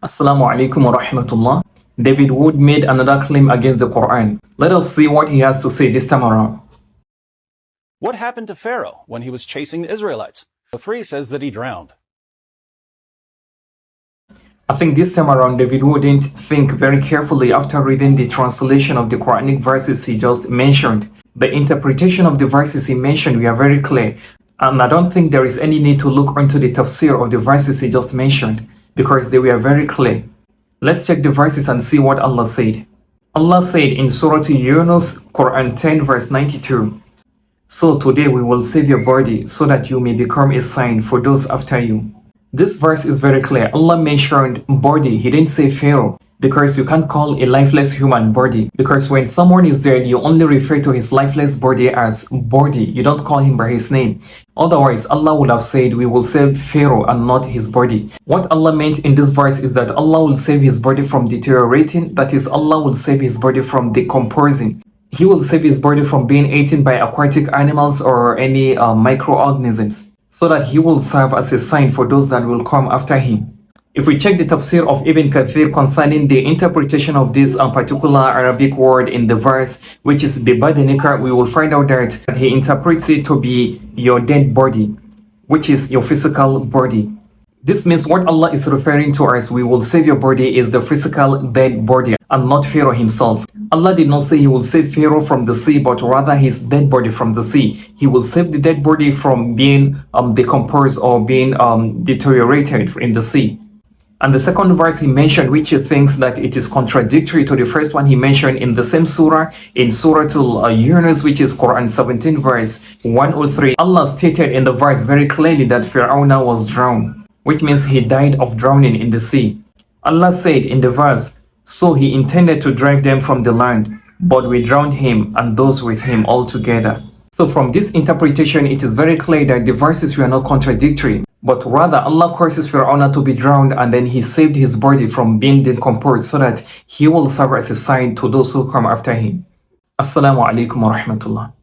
Assalamu alaikum wa rahmatullah. David Wood made another claim against the Quran. Let us see what he has to say this time around. What happened to Pharaoh when he was chasing the Israelites? 3 says that he drowned. I think this time around David Wood didn't think very carefully after reading the translation of the Quranic verses he just mentioned. The interpretation of the verses he mentioned were very clear, and I don't think there is any need to look into the tafsir of the verses he just mentioned, because they were very clear. Let's check the verses and see what Allah said. Allah said in Surah Yunus, Quran 10 verse 92, "So today we will save your body so that you may become a sign for those after you." This verse is very clear. Allah mentioned body, He didn't say Pharaoh, because you can't call a lifeless human body, because when someone is dead, you only refer to his lifeless body as body. You don't call him by his name. Otherwise, Allah would have said we will save Pharaoh and not his body. What Allah meant in this verse is that Allah will save his body from deteriorating, that is, Allah will save his body from decomposing. He will save his body from being eaten by aquatic animals or any microorganisms, so that he will serve as a sign for those that will come after him. If we check the tafsir of Ibn Kathir concerning the interpretation of this particular Arabic word in the verse, which is bibadanika, we will find out that he interprets it to be your dead body, which is your physical body. This means what Allah is referring to as we will save your body is the physical dead body and not Pharaoh himself. Allah did not say he will save Pharaoh from the sea, but rather his dead body from the sea. He will save the dead body from being decomposed or being deteriorated in the sea. And the second verse he mentioned, which he thinks that it is contradictory to the first one he mentioned in the same surah, in Surah Yunus, which is Quran 17 verse 103, Allah stated in the verse very clearly that Pharaoh was drowned, which means he died of drowning in the sea. Allah said in the verse, "So he intended to drive them from the land, but we drowned him and those with him all together." So from this interpretation, it is very clear that the verses were not contradictory, but rather Allah causes Pharaoh to be drowned, and then he saved his body from being decomposed so that he will serve as a sign to those who come after him. Assalamu alaikum wa rahmatullah.